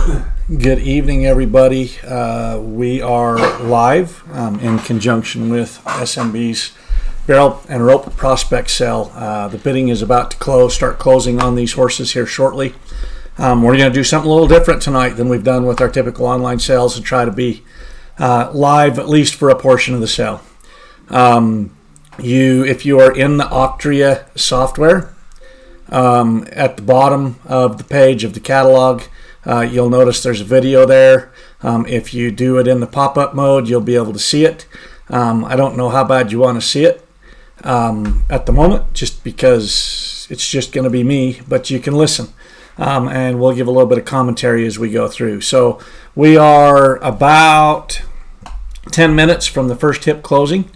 Good evening, everybody. We are live in conjunction with SMB's barrel and rope prospect sale. The bidding is about to start closing on these horses here shortly. We're going to do something a little different tonight than we've done with our typical online sales and try to be live at least for a portion of the sale. If you are in the Octria software, at the bottom of the page of the catalog, you'll notice there's a video there. If you do it in the pop-up mode, you'll be able to see it. I don't know how bad you want to see it at the moment, just because it's just going to be me, but you can listen. And we'll give a little bit of commentary as we go through. So we are about 10 minutes from the first hip closing.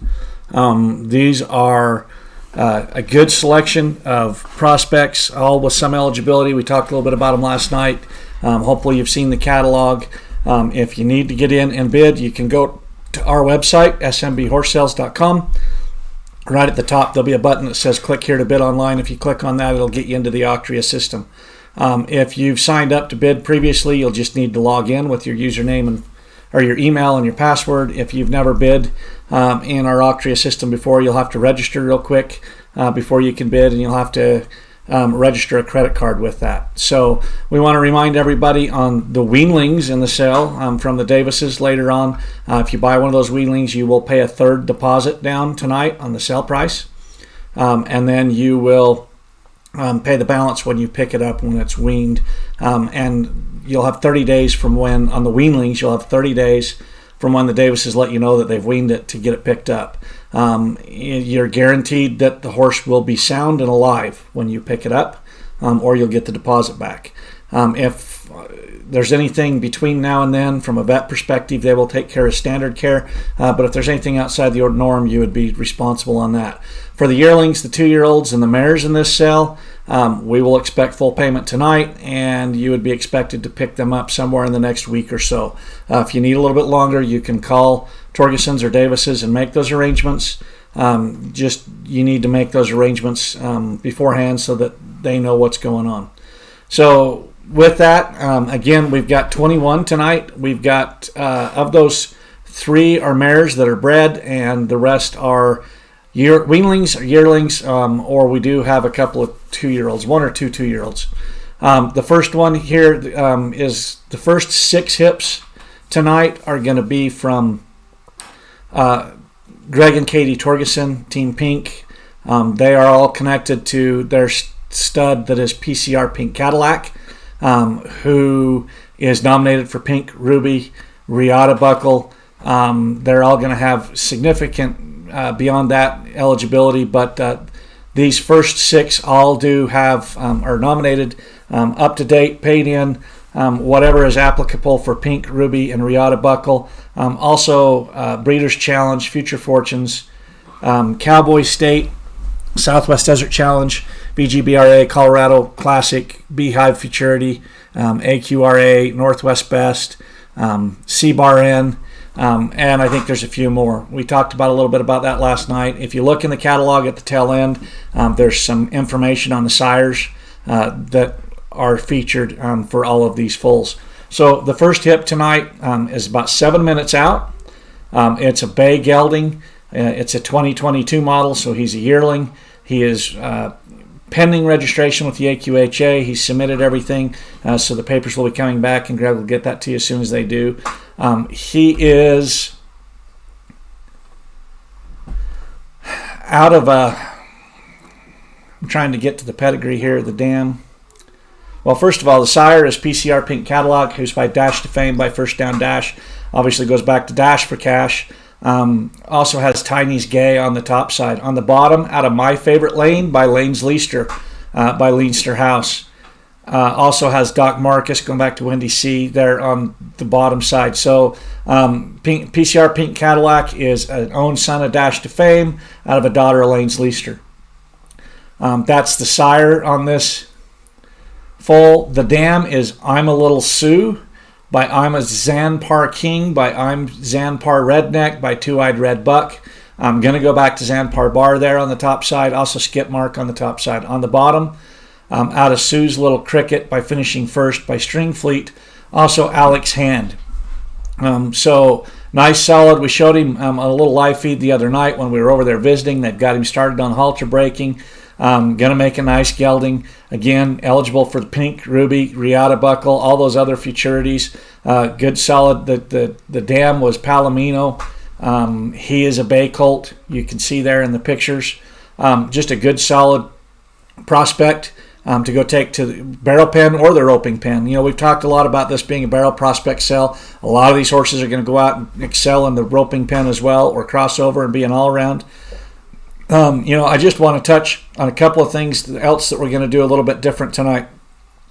These are a good selection of prospects, all with some eligibility. We talked a little bit about them last night. Hopefully you've seen the catalog. If you need to get in and bid, you can go to our website, smbhorsesales.com. Right at the top, there'll be a button that says click here to bid online. If you click on that, it'll get you into the Octria system. If you've signed up to bid previously, you'll just need to log in with your username or your email and your password. If you've never bid in our Octria system before, you'll have to register real quick before you can bid, and you'll have to register a credit card with that. So we want to remind everybody on the weanlings in the sale from the Davises later on. If you buy one of those weanlings, you will pay a third deposit down tonight on the sale price, and then you will pay the balance when you pick it up when it's weaned, and you'll have 30 days from when, on the weanlings, you'll have 30 days from when the Davises let you know that they've weaned it to get it picked up. You're guaranteed that the horse will be sound and alive when you pick it up, or you'll get the deposit back. If there's anything between now and then, from a vet perspective, they will take care of standard care, but if there's anything outside the norm, you would be responsible on that. For the yearlings, the 2-year-olds, and the mares in this sale, we will expect full payment tonight, and you would be expected to pick them up somewhere in the next week or so. If you need a little bit longer, you can call Torgeson's or Davises and make those arrangements. You need to make those arrangements beforehand so that they know what's going on. So with that, again, we've got 21 tonight. We've got, of those, 3 are mares that are bred, and the rest are weanlings or yearlings, or we do have a couple of 2-year-olds, 1 or 2 2-year-olds. The first one here is the first 6 hips tonight are going to be from Greg and Katie Torgeson, Team Pink. They are all connected to their stud that is PCR Pink Cadillac, who is nominated for Pink Ruby, Riata Buckle. They're all going to have significant beyond that eligibility, but these first 6 all do have are nominated, up to date, paid in, whatever is applicable for Pink, Ruby, and Riata Buckle. Also Breeders' Challenge, Future Fortunes, Cowboy State, Southwest Desert Challenge, BGBRA, Colorado Classic, Beehive Futurity, AQRA, Northwest Best, C-Bar-N, and I think there's a few more. We talked about a little bit about that last night. If you look in the catalog at the tail end, there's some information on the sires that are featured for all of these foals. So the first hip tonight is about 7 minutes out. It's a bay gelding. It's a 2022 model, so he's a yearling. He is pending registration with the AQHA. He's submitted everything, so the papers will be coming back, and Greg will get that to you as soon as they do. He is out of I'm trying to get to the pedigree here, the dam. Well, first of all, the sire is PCR Pink Cadillac, who's by Dash to Fame, by First Down Dash. Obviously goes back to Dash for Cash. Also has Tiny's Gay on the top side. On the bottom, out of My Favorite Lane by Lane's Leister, by Leinster House. Also has Doc Marcus, going back to Wendy C, there on the bottom side. So PCR Pink Cadillac is an own son of Dash to Fame, out of a daughter of Lane's Leister. That's the sire on this foal. The dam is I'm a Little Sue, by I'm a Zanpar King, by I'm Zanpar Redneck, by Two-Eyed Red Buck. I'm going to go back to Zanpar Bar there on the top side. Also Skip Mark on the top side. On the bottom, out of Sue's Little Cricket, by Finishing First, by String Fleet. also Alex Hand. So nice, solid. We showed him a little live feed the other night when we were over there visiting. They've got him started on halter braking. Going to make a nice gelding. Again, eligible for the pink, ruby, riata buckle, all those other futurities. Good, solid. The dam was Palomino. He is a bay colt. You can see there in the pictures. Just a good, solid prospect to go take to the barrel pen or the roping pen. You know, we've talked a lot about this being a barrel prospect sell. A lot of these horses are going to go out and excel in the roping pen as well, or crossover and be an all-around. You know, I just want to touch on a couple of things else that we're going to do a little bit different tonight.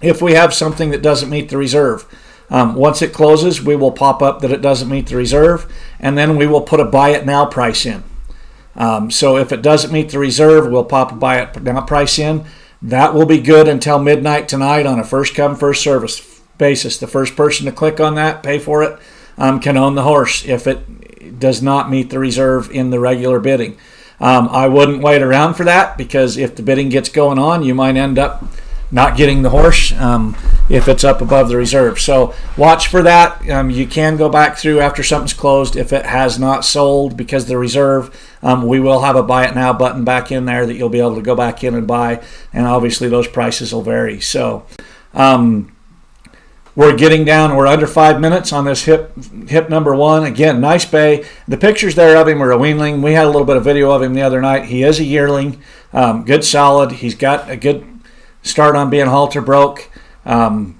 If we have something that doesn't meet the reserve, once it closes, we will pop up that it doesn't meet the reserve, and then we will put a buy it now price in. So if it doesn't meet the reserve, we'll pop a buy it now price in. That will be good until midnight tonight on a first come, first service basis. The first person to click on that, pay for it, can own the horse if it does not meet the reserve in the regular bidding. I wouldn't wait around for that, because if the bidding gets going on, you might end up not getting the horse if it's up above the reserve. So watch for that. You can go back through after something's closed. If it has not sold because of the reserve, we will have a buy it now button back in there that you'll be able to go back in and buy, and obviously those prices will vary. So we're getting down, we're under 5 minutes on this hip number one. Again, nice bay. The pictures there of him are a weanling. We had a little bit of video of him the other night. He is a yearling, good, solid. He's got a good start on being halter broke. You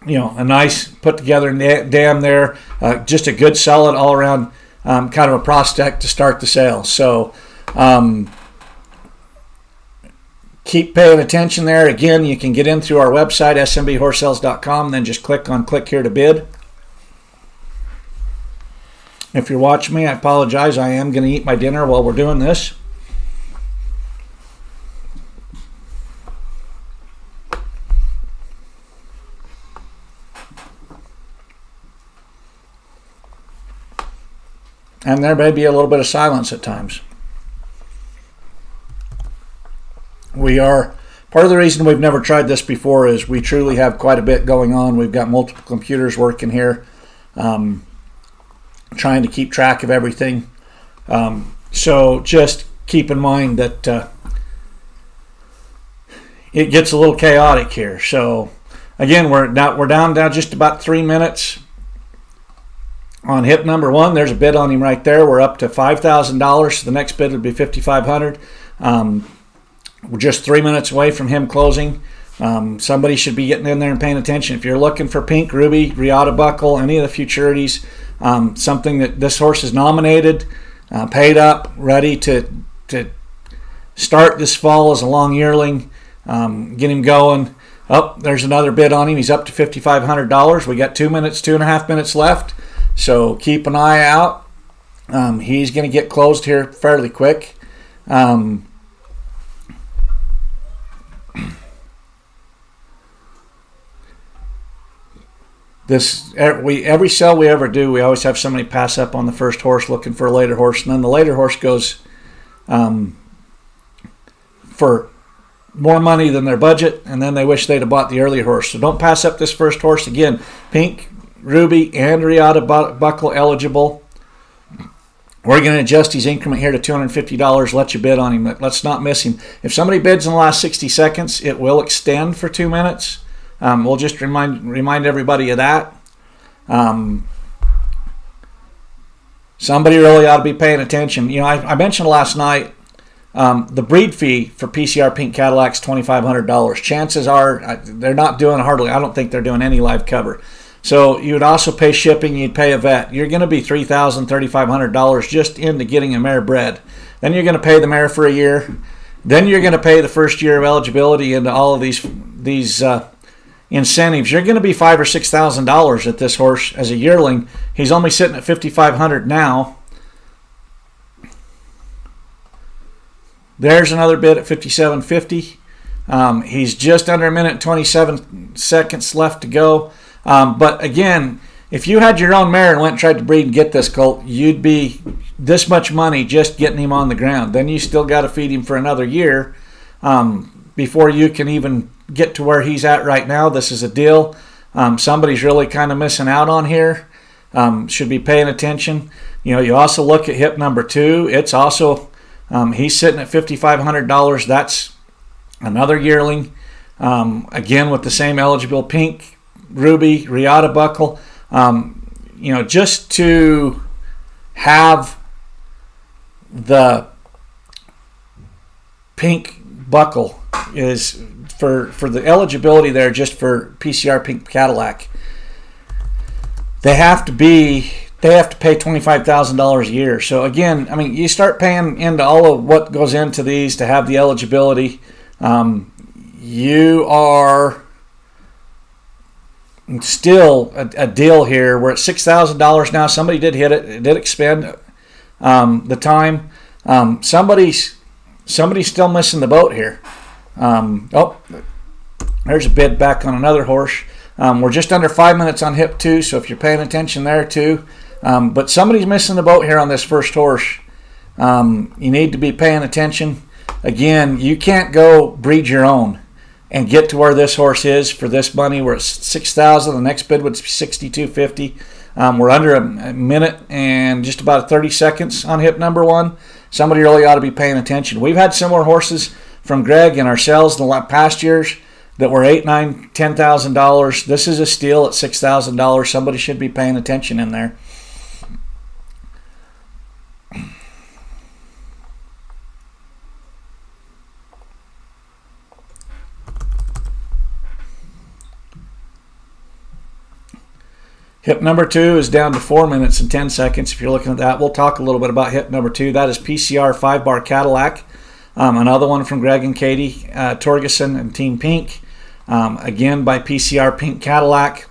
know, a nice put together dam there. Just a good, solid all around kind of a prospect to start the sale. So keep paying attention there. Again, you can get in through our website, smbhorsesells.com, then just click here to bid. If you're watching me, I apologize. I am going to eat my dinner while we're doing this. And there may be a little bit of silence at times. Part of the reason we've never tried this before is we truly have quite a bit going on. We've got multiple computers working here, trying to keep track of everything. So just keep in mind that it gets a little chaotic here. So again, we're down now just about 3 minutes. On hip number one, there's a bid on him right there. We're up to $5,000. So the next bid would be $5,500. We're just 3 minutes away from him closing. Somebody should be getting in there and paying attention. If you're looking for pink, ruby, riata buckle, any of the futurities, something that this horse is nominated, paid up, ready to start this fall as a long yearling, get him going. Oh, there's another bid on him. He's up to $5,500. We got 2.5 minutes left. So keep an eye out. He's going to get closed here fairly quick. Every sell we ever do, we always have somebody pass up on the first horse looking for a later horse, and then the later horse goes for more money than their budget, and then they wish they'd have bought the earlier horse. So don't pass up this first horse. Again, pink, ruby, and riata buckle eligible. We're going to adjust his increment here to $250. Let you bid on him. Let's not miss him. If somebody bids in the last 60 seconds, it will extend for 2 minutes. We'll just remind everybody of that. Somebody really ought to be paying attention. You know, I mentioned last night the breed fee for PCR Pink Cadillac's $2,500. Chances are they're not doing hardly. I don't think they're doing any live cover. So you would also pay shipping. You'd pay a vet. You're going to be $3,000, $3,500 just into getting a mare bred. Then you're going to pay the mare for a year. Then you're going to pay the first year of eligibility into all of these incentives. You're going to be $5,000 or $6,000 at this horse as a yearling. He's only sitting at $5,500 now. There's another bid at $5,750. He's just under a minute and 27 seconds left to go. But again, if you had your own mare and went and tried to breed and get this colt, you'd be this much money just getting him on the ground. Then you still got to feed him for another year before you can even get to where he's at right now. This is a deal. somebody's really kind of missing out on here. Should be paying attention. You also look at hip number 2. It's also, he's sitting at $5,500. That's another yearling. Again, with the same eligible pink, ruby, Riata buckle. Just to have the pink buckle is for the eligibility there, just for PCR pink Cadillac. They have to pay $25,000 a year. So again, you start paying into all of what goes into these to have the eligibility. You are still a deal here. We're at $6,000 now. Somebody did hit it. It did expend the time. Somebody's still missing the boat here. There's a bid back on another horse. We're just under 5 minutes on hip 2, so if you're paying attention there too. But somebody's missing the boat here on this first horse. You need to be paying attention. Again, you can't go breed your own and get to where this horse is for this money. We're at $6,000. The next bid would be $6,250. We're under a minute and just about 30 seconds on hip number 1. Somebody really ought to be paying attention. We've had similar horses from Greg and ourselves in the past years that were $8,000, $9,000, $10,000. This is a steal at $6,000. Somebody should be paying attention in there. Hip number 2 is down to 4 minutes and 10 seconds. If you're looking at that, we'll talk a little bit about hip number 2. That is PCR 5-bar Cadillac. Another one from Greg and Katie Torgerson and Team Pink. Again, by PCR Pink Cadillac.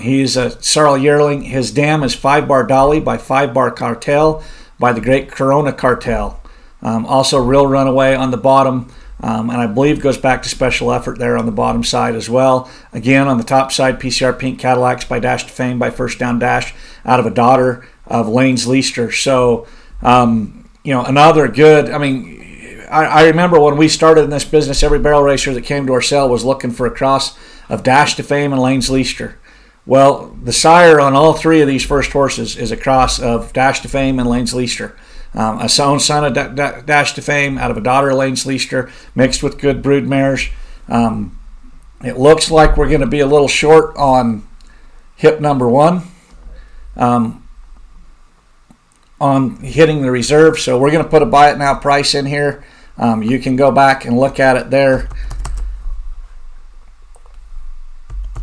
He's a Sarl yearling. His dam is 5-bar Dolly by 5-bar Cartel by the great Corona Cartel. Also Real Runaway on the bottom. And I believe goes back to Special Effort there on the bottom side as well. Again, on the top side, PCR Pink Cadillacs by Dash to Fame by First Down Dash out of a daughter of Lane's Leister. So, another good, I remember when we started in this business, every barrel racer that came to our sale was looking for a cross of Dash to Fame and Lane's Leister. Well, the sire on all 3 of these first horses is a cross of Dash to Fame and Lane's Leister. A son of Dash to Fame out of a daughter of Lane's Leister, mixed with good brood mares. It looks like we're going to be a little short on hip number 1 on hitting the reserve, so we're going to put a buy it now price in here. You can go back and look at it there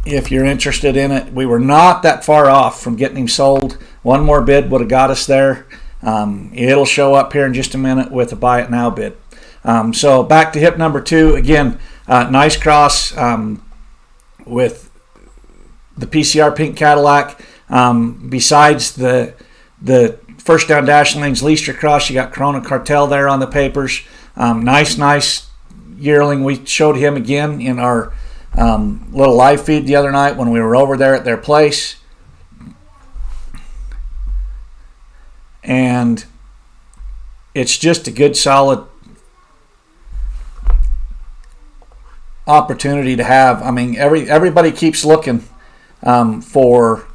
if you're interested in it. We were not that far off from getting him sold. One more bid would have got us there. It'll show up here in just a minute with a buy it now bid. So back to hip number 2 again. Nice cross with the PCR Pink Cadillac. Besides the First Down Dash Lane's Leister cross, you got Corona Cartel there on the papers. Nice yearling. We showed him again in our little live feed the other night when we were over there at their place. And it's just a good, solid opportunity to have. Everybody keeps looking for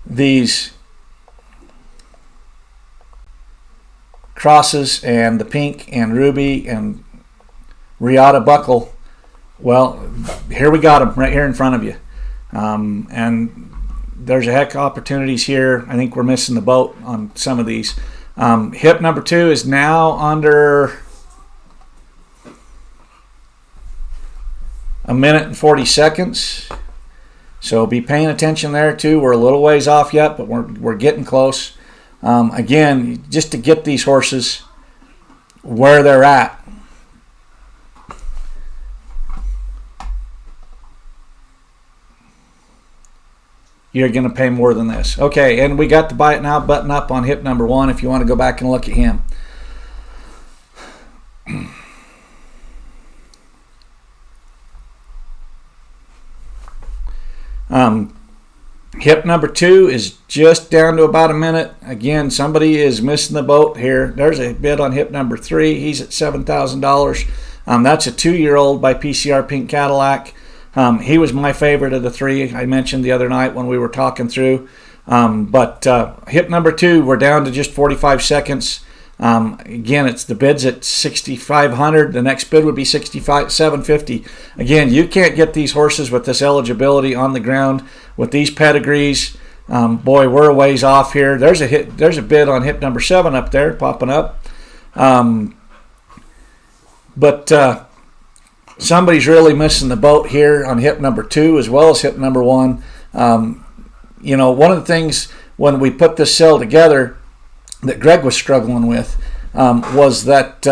these crosses and the pink and ruby and Riata buckle. Well, here we got them right here in front of you. And there's a heck of opportunities here. I think we're missing the boat on some of these. Hip number 2 is now under a minute and 40 seconds. So be paying attention there too. We're a little ways off yet, but we're getting close. Again, just to get these horses where they're at. You're going to pay more than this. Okay, and we got the buy it now button up on hip number 1 if you want to go back and look at him. Hip number 2 is just down to about a minute. Again, somebody is missing the boat here. There's a bid on hip number 3. He's at $7,000. That's a 2-year-old by PCR Pink Cadillac. He was my favorite of the 3 I mentioned the other night when we were talking through. But hip number 2, we're down to just 45 seconds. Again, it's the bid's at $6,500. The next bid would be $750. Again, you can't get these horses with this eligibility on the ground with these pedigrees. Boy, we're a ways off here. There's a bid on hip number 7 up there popping up. But somebody's really missing the boat here on hip number 2 as well as hip number 1. You know, one of the things when we put this sale together that Greg was struggling with was that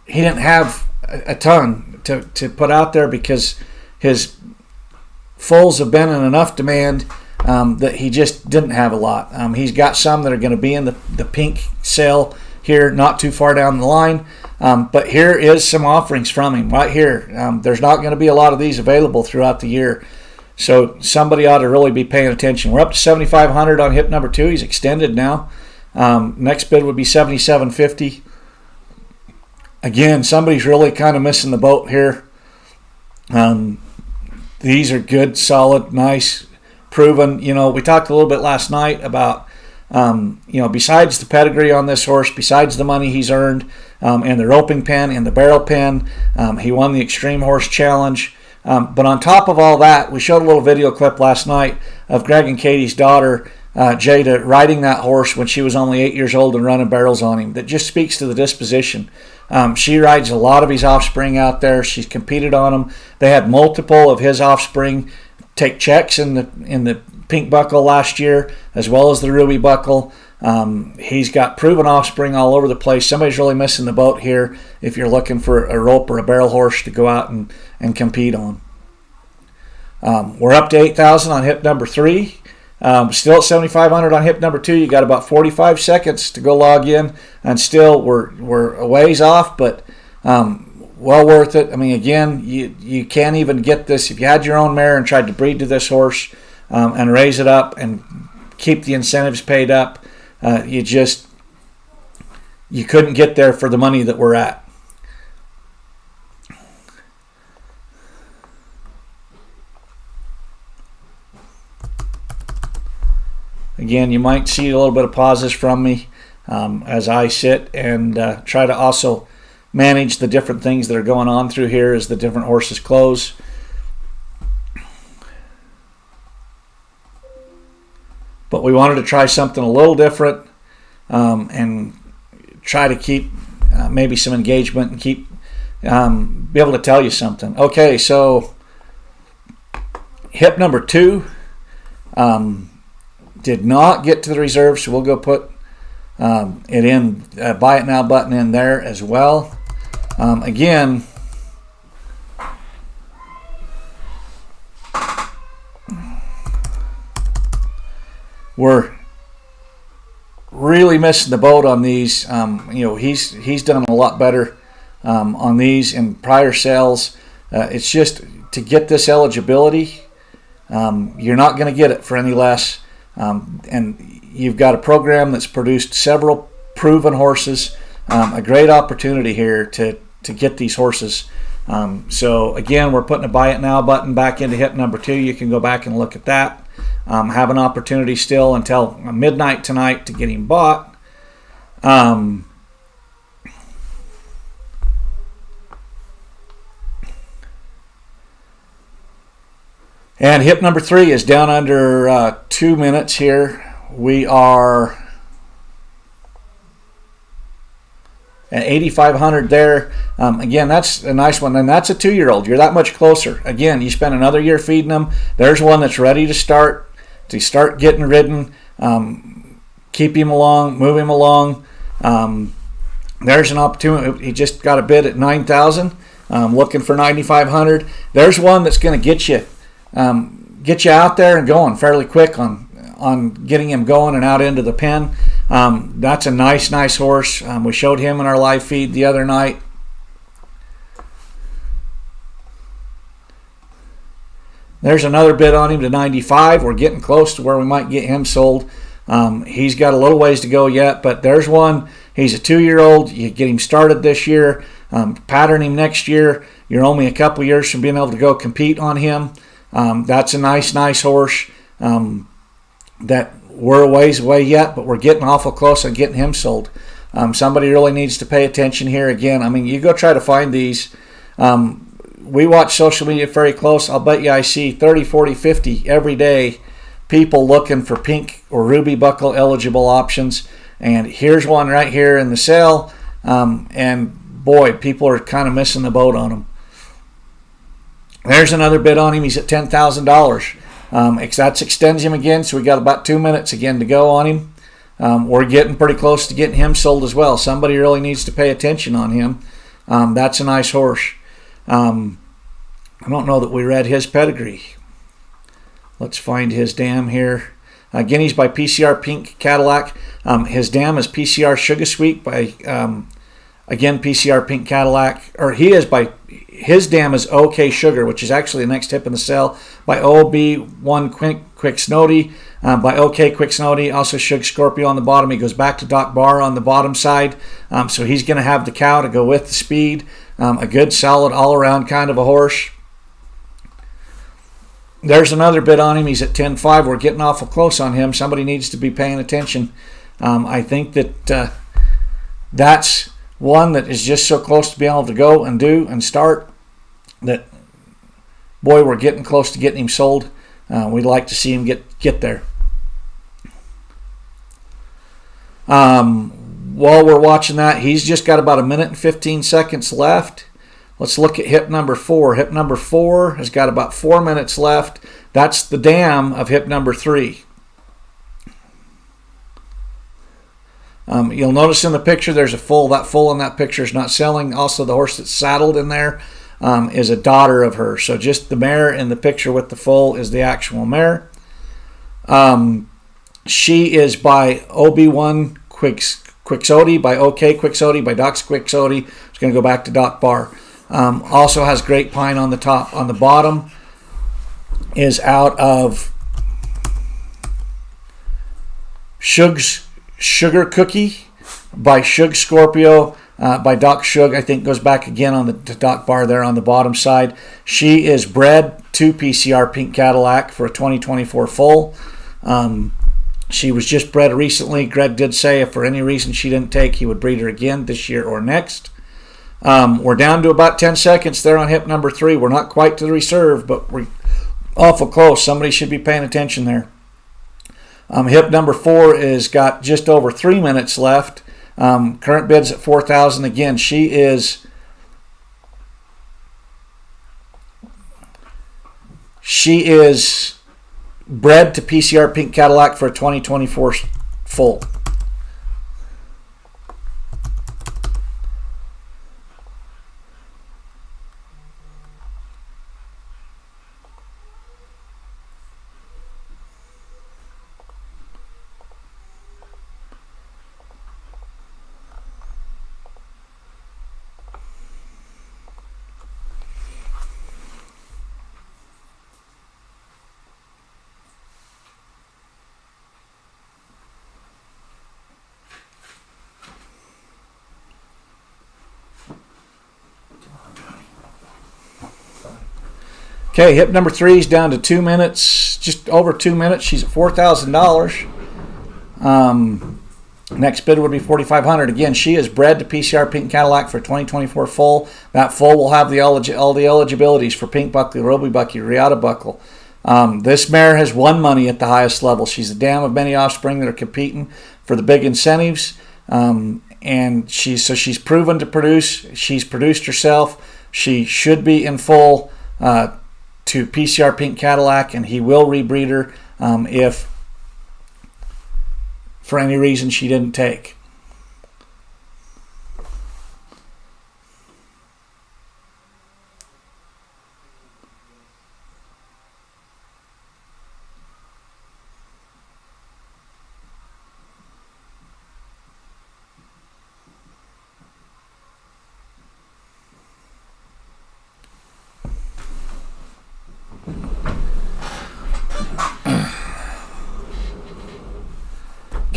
he didn't have a ton to put out there because his foals have been in enough demand that he just didn't have a lot. He's got some that are going to be in the pink sale here not too far down the line. But here is some offerings from him right here. There's not going to be a lot of these available throughout the year. So somebody ought to really be paying attention. We're up to $7,500 on hip number 2. He's extended now. Next bid would be $7,750. Again, somebody's really kind of missing the boat here. These are good, solid, nice, proven. You know, we talked a little bit last night about, you know, besides the pedigree on this horse, besides the money he's earned, and the roping pen and the barrel pen, he won the Extreme Horse Challenge. But on top of all that, we showed a little video clip last night of Greg and Katie's daughter, Jada, riding that horse when she was only 8 years old and running barrels on him. That just speaks to the disposition. She rides a lot of his offspring out there. She's competed on them. They had multiple of his offspring take checks in the pink buckle last year, as well as the ruby buckle. He's got proven offspring all over the place. Somebody's really missing the boat here if you're looking for a rope or a barrel horse to go out and compete on. We're up to $8,000 on hip number 3. Still at $7,500 on hip number 2. You got about 45 seconds to go log in, and still we're a ways off, but well worth it. I mean, again, you can't even get this if you had your own mare and tried to breed to this horse and raise it up and keep the incentives paid up. You couldn't get there for the money that we're at. Again, you might see a little bit of pauses from me as I sit and try to also manage the different things that are going on through here as the different horses close. But we wanted to try something a little different and try to keep maybe some engagement and keep be able to tell you something. Okay, so hip number 2 did not get to the reserve, so we'll go put it in, buy it now button in there as well. Again, we're really missing the boat on these. You know, he's done a lot better on these in prior sales. It's just to get this eligibility, you're not going to get it for any less. And you've got a program that's produced several proven horses. A great opportunity here to get these horses. So again, we're putting a buy it now button back into hip number 2. You can go back and look at that. Have an opportunity still until midnight tonight to get him bought. And hip number 3 is down under 2 minutes here. We are at 8,500 there. Again, that's a nice one, and that's a 2-year-old. You're that much closer. Again, you spend another year feeding them. There's one that's ready to start getting ridden. Keep him along, move him along. There's an opportunity. He just got a bid at 9,000. Looking for 9,500. There's one that's going to get you out there and going fairly quick on getting him going and out into the pen. That's a nice horse. We showed him in our live feed the other night. There's another bid on him to 95. We're getting close to where we might get him sold. He's got a little ways to go yet, but there's one. He's a 2-year-old. You get him started this year, pattern him next year. You're only a couple years from being able to go compete on him. That's a nice horse that we're a ways away yet, but we're getting awful close on getting him sold. Somebody really needs to pay attention here again. I mean, you go try to find these. We watch social media very close. I'll bet you I see 30, 40, 50 every day people looking for pink or ruby buckle eligible options. And here's one right here in the sale. And boy, people are kind of missing the boat on them. There's another bid on him. He's at $10,000. That extends him again, so we got about 2 minutes again to go on him. We're getting pretty close to getting him sold as well. Somebody really needs to pay attention on him. That's a nice horse. I don't know that we read his pedigree. Let's find his dam here. Again, he's by PCR Pink Cadillac. His dam is PCR Sugar Sweet by, again, PCR Pink Cadillac. Or his dam is OK Sugar, which is actually the next hip in the cell, by OB1 Quick Snody, by OK Quick Snody, also Sugar Scorpio on the bottom. He goes back to Doc Barr on the bottom side. So he's going to have the cow to go with the speed. A good, solid, all-around kind of a horse. There's another bid on him. He's at 10.5. We're getting awful close on him. Somebody needs to be paying attention. I think that that's one that is just so close to being able to go and do and start that, boy, we're getting close to getting him sold. We'd like to see him get there. While we're watching that, he's just got about 1 minute and 15 seconds left. Let's look at hip number 4. Hip number 4 has got about 4 minutes left. That's the dam of hip number 3. You'll notice in the picture there's a foal. That foal in that picture is not selling. Also, the horse that's saddled in there is a daughter of her. So just the mare in the picture with the foal is the actual mare. She is by OB1 Quixote, by OK Quixote, by Doc's Quixote. It's going to go back to Doc Barr. Also has Great Pine on the top. On the bottom is out of Sugar Cookie by Sugar Scorpio, by Doc Shug. I think goes back again on the Doc Barr there on the bottom side. She is bred to PCR Pink Cadillac for a 2024 foal. She was just bred recently. Greg did say if for any reason she didn't take, he would breed her again this year or next. We're down to about 10 seconds there on hip number 3. We're not quite to the reserve, but we're awful close. Somebody should be paying attention there. Hip number 4 is got just over 3 minutes left. Current bid's at $4,000. Again, she is bred to PCR Pink Cadillac for a 2024 foal. Okay, hip number 3 is down to 2 minutes, just over 2 minutes. She's at $4,000. Next bid would be $4,500. Again, she is bred to PCR Pink Cadillac for a 2024 foal. That foal will have all the eligibilities for Pink Buckle, Ruby Buckle, Riata Buckle. This mare has won money at the highest level. She's a dam of many offspring that are competing for the big incentives. And she's proven to produce. She's produced herself. She should be in full to PCR Pink Cadillac, and he will rebreed her if for any reason she didn't take.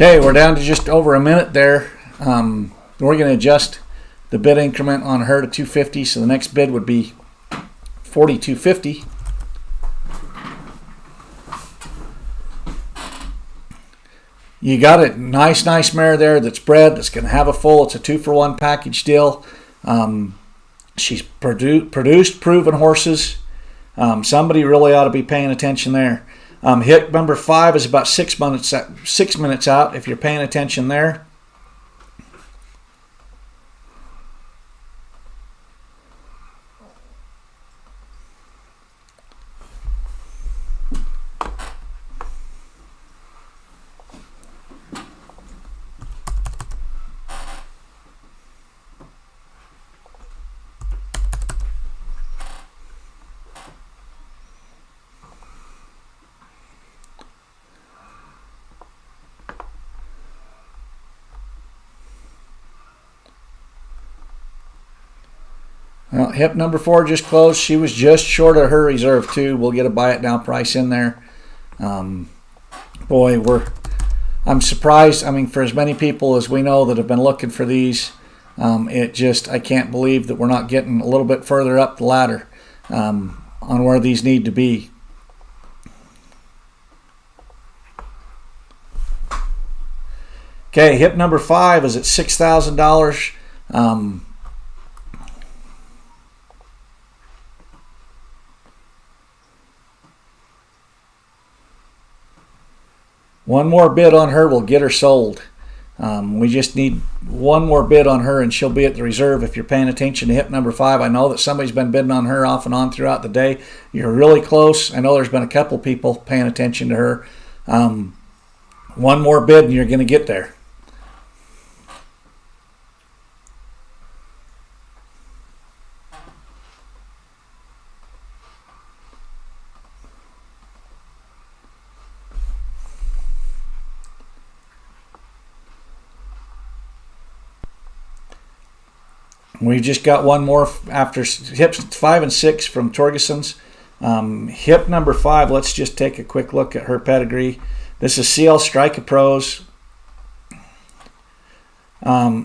Okay, we're down to just over a minute there. We're going to adjust the bid increment on her to 250, so the next bid would be 42.50. You got a nice mare there that's bred, that's going to have a foal. It's a 2-for-1 package deal. She's produced proven horses. Somebody really ought to be paying attention there. Hit number 5 is about 6 minutes out if you're paying attention there. Well, hip number 4 just closed. She was just short of her reserve too. We'll get a buy it now price in there. Boy, I'm surprised. I mean, for as many people as we know that have been looking for these, I can't believe that we're not getting a little bit further up the ladder on where these need to be. Okay, hip number 5 is at $6,000. One more bid on her will get her sold. We just need one more bid on her and she'll be at the reserve. If you're paying attention to hip number 5, I know that somebody's been bidding on her off and on throughout the day. You're really close. I know there's been a couple people paying attention to her. One more bid and you're going to get there. We've just got one more after hips 5 and 6 from Torgeson's. Hip number 5, let's just take a quick look at her pedigree. This is CL Strike Pros.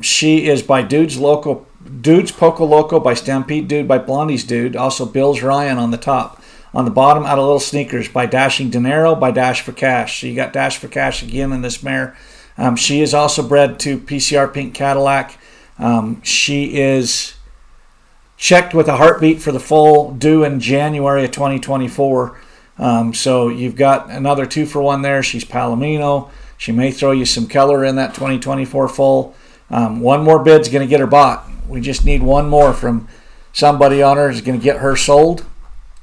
She is by Dude's Poco Loco, by Stampede Dude, by Blondie's Dude. Also Bill's Ryan on the top. On the bottom, out of Little Sneakers, by Dashing Dinero, by Dash for Cash. So you got Dash for Cash again in this mare. She is also bred to PCR Pink Cadillac. She is checked with a heartbeat for the foal due in January of 2024. So you've got another 2-for-1 there. She's Palomino. She may throw you some color in that 2024 foal. One more bid's going to get her bought. We just need one more from somebody on her is going to get her sold.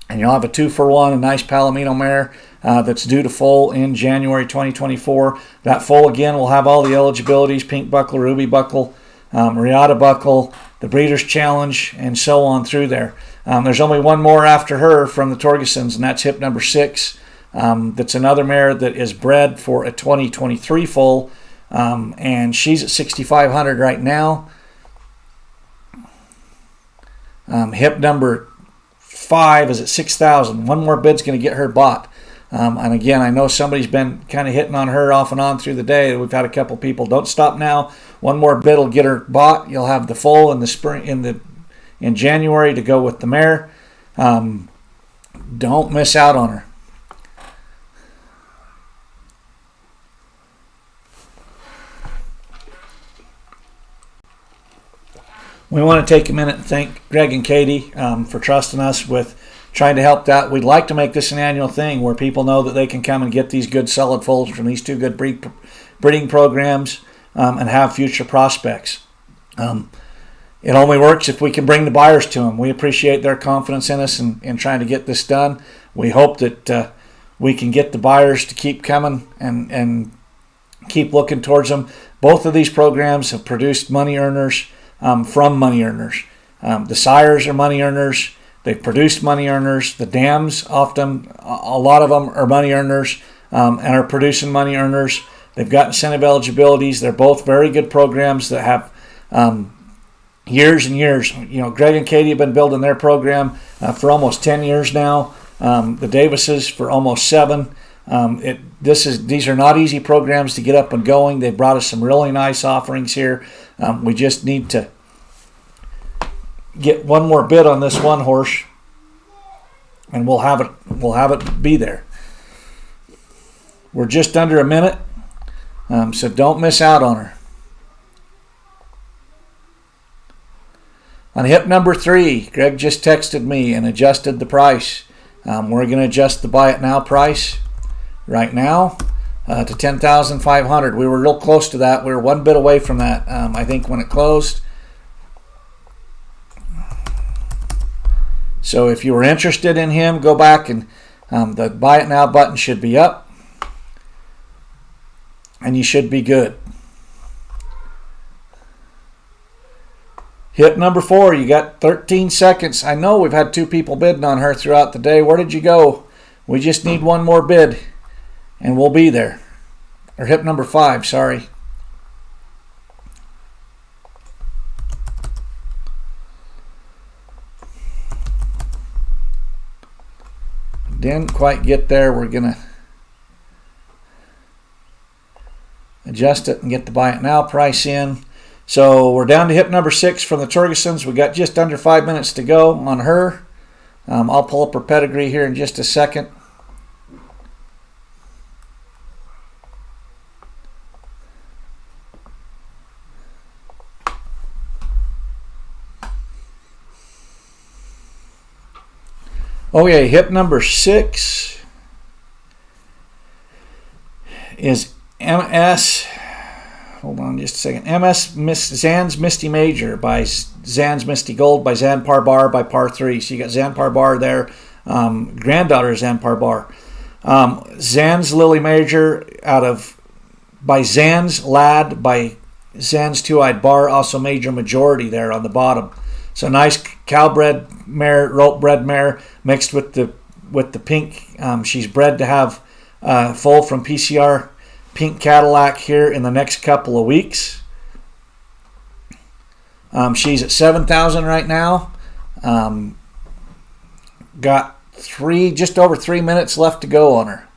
And you'll have a 2-for-1, a nice Palomino mare that's due to foal in January 2024. That foal, again, will have all the eligibilities: pink buckle, ruby buckle, Riata buckle, the Breeders' Challenge, and so on through there. There's only one more after her from the Torgesons, and that's hip number 6. That's another mare that is bred for a 2023 foal, and she's at $6,500 right now. Hip number 5 is at $6,000. One more bid's going to get her bought. And again, I know somebody's been kind of hitting on her off and on through the day. We've had a couple people. Don't stop now. One more bid will get her bought. You'll have the foal in the spring, in January to go with the mare. Don't miss out on her. We want to take a minute and thank Greg and Katie for trusting us with trying to help that. We'd like to make this an annual thing where people know that they can come and get these good solid foals from these two good breeding programs and have future prospects. It only works if we can bring the buyers to them. We appreciate their confidence in us in trying to get this done. We hope that we can get the buyers to keep coming and keep looking towards them. Both of these programs have produced money earners from money earners. The sires are money earners. They've produced money earners. The dams, often, a lot of them are money earners and are producing money earners. They've got incentive eligibilities. They're both very good programs that have years and years. You know, Greg and Katie have been building their program for almost 10 years now. The Davises for almost 7. It these are not easy programs to get up and going. They brought us some really nice offerings here. We just need to get one more bid on this one horse, and we'll have it be there. We're just under a minute, so don't miss out on her. On hip number 3, Greg just texted me and adjusted the price. We're going to adjust the buy it now price right now to $10,500. We were real close to that. We were one bit away from that, I think, when it closed. So if you were interested in him, go back and the buy it now button should be up, and you should be good. Hip number 4, you got 13 seconds. I know we've had 2 people bidding on her throughout the day. Where did you go? We just need one more bid, and we'll be there. Or hip number 5, sorry. Didn't quite get there. We're going to adjust it and get the buy it now price in. So we're down to hip number 6 from the Torgesons. We got just under 5 minutes to go on her. I'll pull up her pedigree here in just a second. Okay, hip number 6 is MS. Hold on just a second. Zan's Misty Major by Zan's Misty Gold by Zan Parbar by Par 3. So you got Zan Parbar there, granddaughter Zan Parbar. Zan's Lily Major by Zan's Lad by Zan's Two-Eyed Bar, also major majority there on the bottom. So nice cow-bred mare, rope-bred mare mixed with the pink. She's bred to have foal from PCR Pink Cadillac here in the next couple of weeks. She's at 7,000 right now. Got just over 3 minutes left to go on her.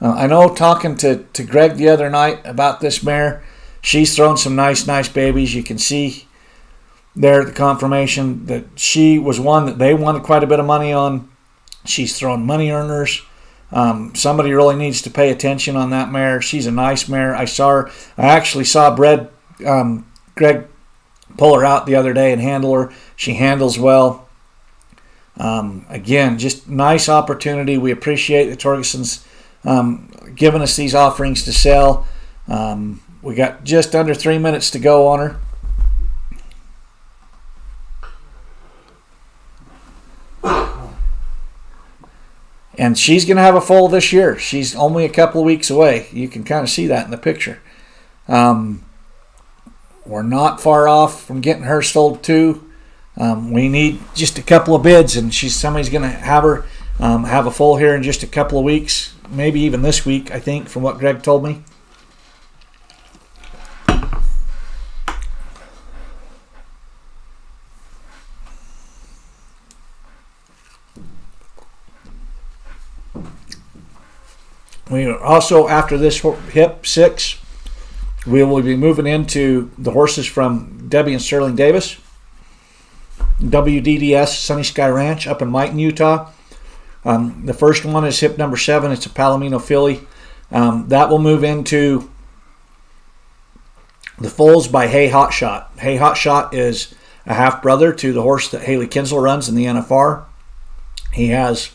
I know talking to Greg the other night about this mare, she's thrown some nice babies. You can see there the confirmation that she was one that they wanted quite a bit of money on. She's thrown money earners. Somebody really needs to pay attention on that mare. She's a nice mare. I actually saw Greg pull her out the other day and handle her. She handles well. Again, just nice opportunity. We appreciate the Torgesons giving us these offerings to sell. We got just under 3 minutes to go on her. And she's going to have a foal this year. She's only a couple of weeks away. You can kind of see that in the picture. We're not far off from getting her sold too. We need just a couple of bids, and somebody's going to have her have a foal here in just a couple of weeks, maybe even this week, I think, from what Greg told me. We are also, after this hip 6, we will be moving into the horses from Debbie and Sterling Davis, WDDS Sunny Sky Ranch up in Mighton, Utah. The first one is hip number 7. It's a Palomino filly. That will move into the foals by Hey Hot Shot. Hey Hot Shot is a half brother to the horse that Haley Kinsel runs in the NFR. He has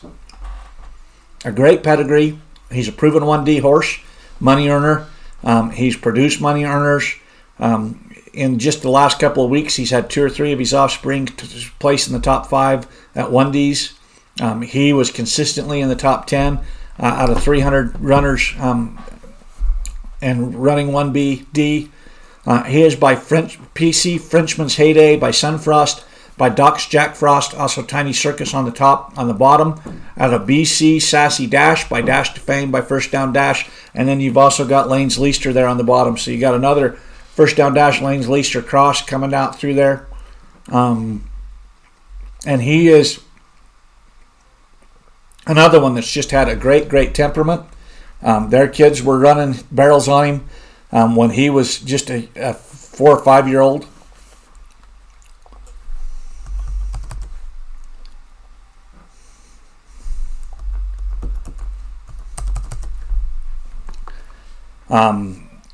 a great pedigree. He's a proven 1D horse, money earner. He's produced money earners. In just the last couple of weeks, he's had 2 or 3 of his offspring place in the top 5 at 1Ds. He was consistently in the top 10 out of 300 runners and running 1BD. He is by PC Frenchman's Heyday, by Sunfrost, by Doc's Jack Frost, also Tiny Circus on the top, on the bottom, out of BC Sassy Dash by Dash to Fame by First Down Dash, and then you've also got Lane's Leister there on the bottom, so you got another First Down Dash Lane's Leister cross coming out through there, and he is Another one that's just had a great temperament. Their kids were running barrels on him when he was just a 4 or 5 year old.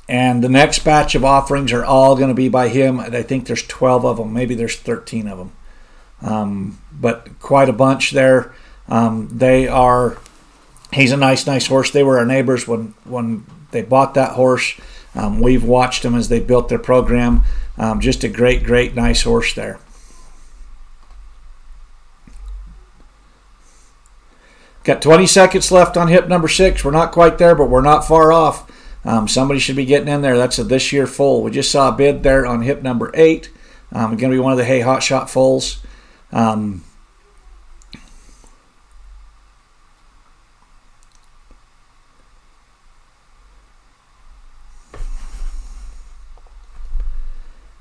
And the next batch of offerings are all going to be by him. I think there's 12 of them. Maybe there's 13 of them. But quite a bunch there. He's a nice horse. They were our neighbors when they bought that horse. We've watched them as they built their program. Just a great, nice horse there. Got 20 seconds left on hip number 6. We're not quite there, but we're not far off. Somebody should be getting in there. That's a this year foal. We just saw a bid there on hip number 8. Going to be one of the Hay Hot Shot foals.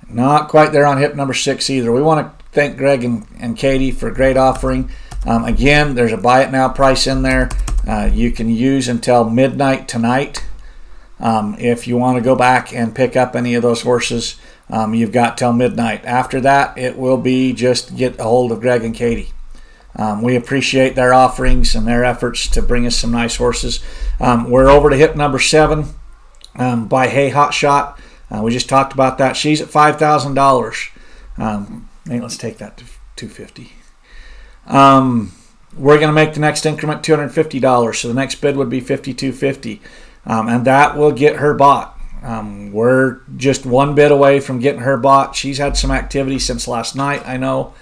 Not quite there on hip number 6 either. We want to thank Greg and Katie for a great offering. Again, there's a buy it now price in there. You can use until midnight tonight. If you want to go back and pick up any of those horses, you've got till midnight. After that, it will be just get a hold of Greg and Katie. We appreciate their offerings and their efforts to bring us some nice horses. We're over to hip number 7 by Hay Hot Shot. We just talked about that. She's at $5,000. Let's take that to $250. We're going to make the next increment $250. So the next bid would be $5,250. And that will get her bought. We're just one bid away from getting her bought. She's had some activity since last night, I know.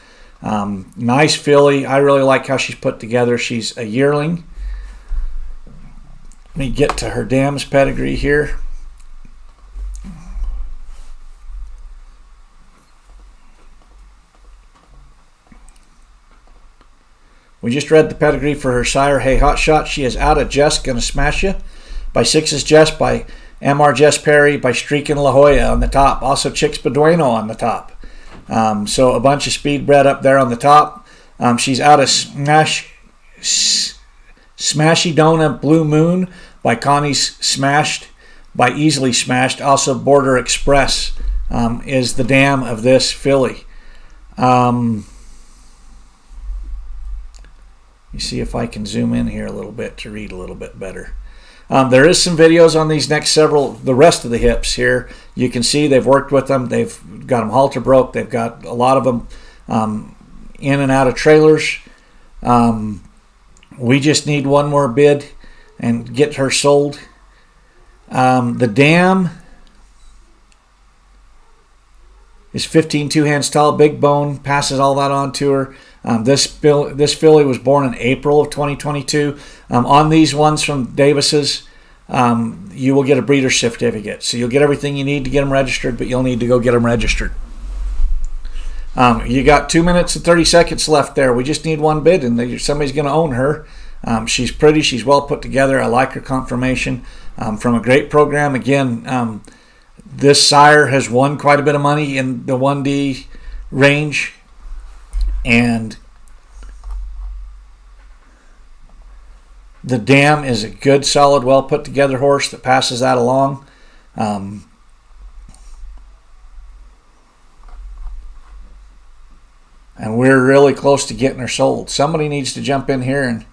Nice filly. I really like how she's put together. She's a yearling. Let me get to her dam's pedigree here. We just read the pedigree for her sire, Hay Hot Shot. She is out of Jess, Gonna Smash Ya, by Sixes Jess, by MR Jess Perry, by Streakin' La Jolla on the top. Also Chicks Bedueno on the top. So a bunch of speed bred up there on the top. She's out of Smashy Dona Blue Moon, by Connie's Smashed, by Easily Smashed. Also Border Express is the dam of this filly. You see if I can zoom in here a little bit to read a little bit better. There is some videos on these next the rest of the hips here. You can see they've worked with them. They've got them halter broke. They've got a lot of them in and out of trailers. We just need one more bid and get her sold. The dam is 15 two hands tall, big bone, passes all that on to her. This filly was born in April of 2022. On these ones from Davis's, you will get a breeder certificate. So you'll get everything you need to get them registered, but you'll need to go get them registered. You got 2 minutes and 30 seconds left there. We just need one bid, and somebody's going to own her. She's pretty. She's well put together. I like her conformation from a great program. Again, this sire has won quite a bit of money in the 1D range. And the dam is a good, solid, well put together horse that passes that along. And we're really close to getting her sold. Somebody needs to jump in here and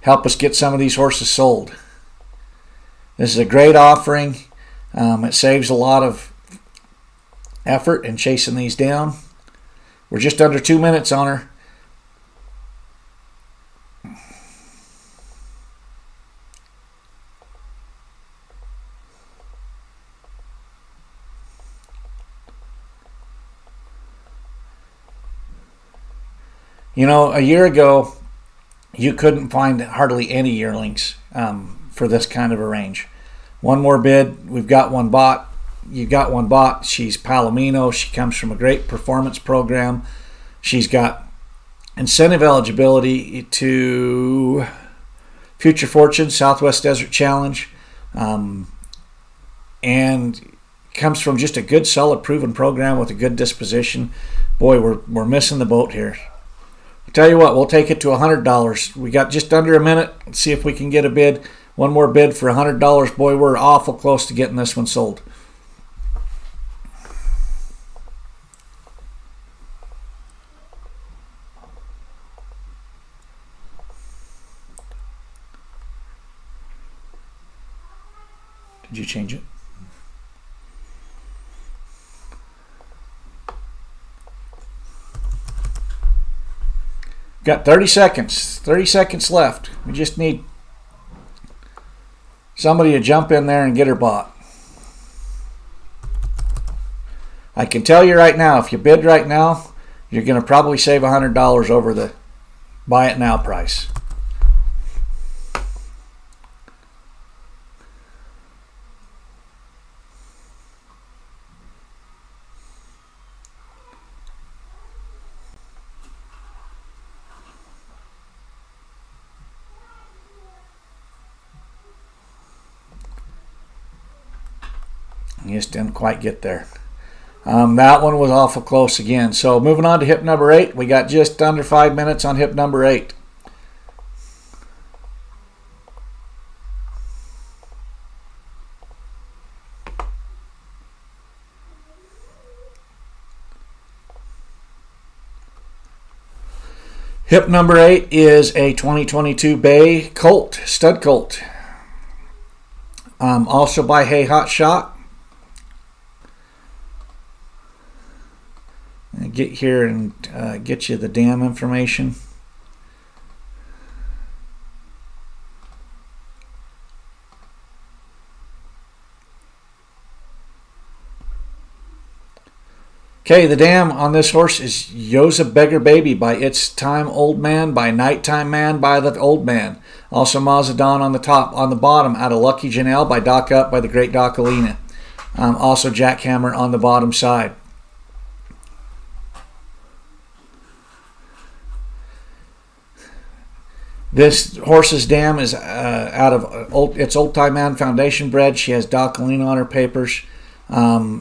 help us get some of these horses sold. This is a great offering. It saves a lot of effort in chasing these down. We're just under 2 minutes on her. You know, a year ago, you couldn't find hardly any yearlings for this kind of a range. One more bid. We've got one bought. You got one bought. She's Palomino. She comes from a great performance program. She's got incentive eligibility to Future Fortune, Southwest Desert Challenge, and comes from just a good, solid, proven program with a good disposition. Boy, we're missing the boat here. Tell you what, we'll take it to $100. We got just under a minute. Let's see if we can get a bid. One more bid for $100. Boy, we're awful close to getting this one sold. Did you change it? Got 30 seconds. 30 seconds left. We just need somebody to jump in there and get her bought. I can tell you right now, if you bid right now, you're going to probably save $100 over the buy it now price. You just didn't quite get there. That one was awful close again. So moving on to hip number 8. We got just under 5 minutes on hip number 8. Hip number 8 is a 2022 Bay Colt, stud colt. Also by Hey Hot Shot. Get here and get you the dam information. Okay, the dam on this horse is Yoza Beggar Baby by It's Time Old Man, by Nighttime Man by the Old Man. Also Mazadon on the top. On the bottom, out of Lucky Janelle by Doc Up by the Great Doc Alina. Also Jackhammer on the bottom side. This horse's dam is out of it's Old Time Man Foundation bred. She has Doc Alina on her papers.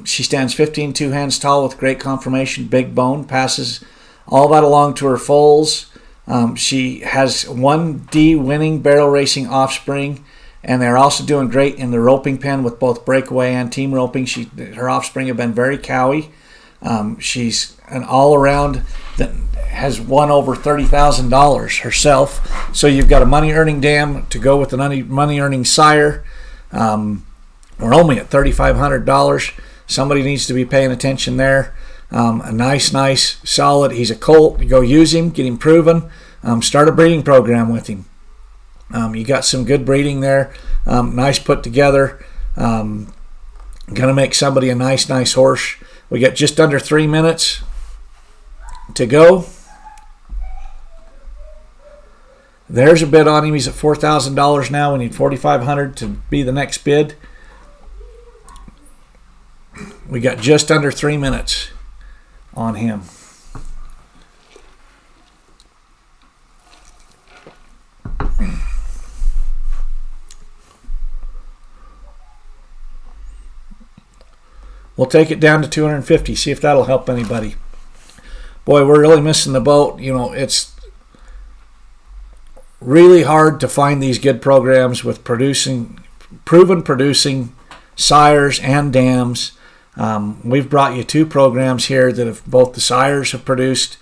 She stands 15 2 hands tall with great conformation, big bone, passes all that along to her foals. She has 1D winning barrel racing offspring, and they're also doing great in the roping pen with both breakaway and team roping. Her offspring have been very cowy. She's an all-around that has won over $30,000 herself. So you've got a money-earning dam to go with an money-earning sire. We're only at $3,500. Somebody needs to be paying attention there. A nice, solid. He's a colt. You go use him, get him proven. Start a breeding program with him. You got some good breeding there. Nice put together. Gonna make somebody a nice horse. We got just under 3 minutes to go. There's a bid on him. He's at $4,000 now. We need $4,500 to be the next bid. We got just under 3 minutes on him. We'll take it down to 250. See if that'll help anybody. Boy, we're really missing the boat. You know, it's really hard to find these good programs with proven producing sires and dams. We've brought you 2 programs here that have both the sires have produced.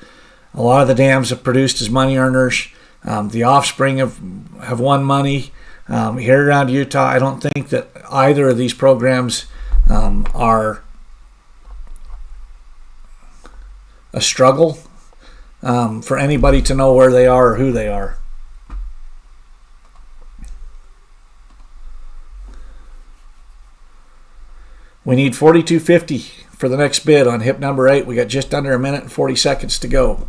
A lot of the dams have produced as money earners. The offspring have won money. Here around Utah, I don't think that either of these programs are a struggle for anybody to know where they are or who they are. We need $4,250 for the next bid on hip number 8. We got just under a minute and 40 seconds to go.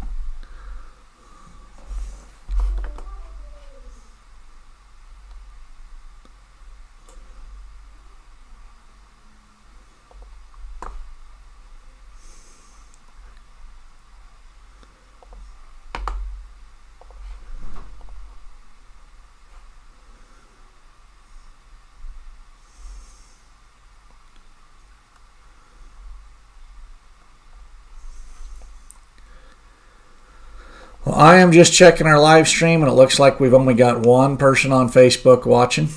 Well, I am just checking our live stream, and it looks like we've only got one person on Facebook watching,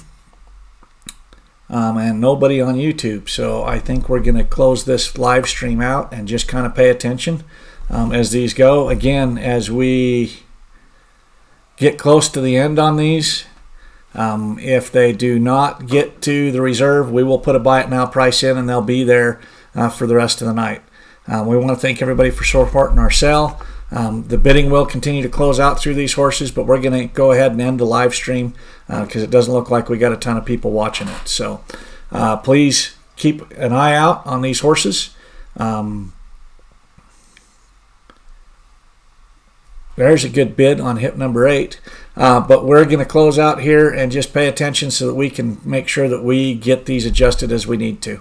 and nobody on YouTube. So I think we're going to close this live stream out and just kind of pay attention as these go. Again, as we get close to the end on these, if they do not get to the reserve, we will put a buy it now price in, and they'll be there for the rest of the night. We want to thank everybody for supporting our sale. The bidding will continue to close out through these horses, but we're going to go ahead and end the live stream because it doesn't look like we got a ton of people watching it. So please keep an eye out on these horses. There's a good bid on hip number 8. But we're going to close out here and just pay attention so that we can make sure that we get these adjusted as we need to.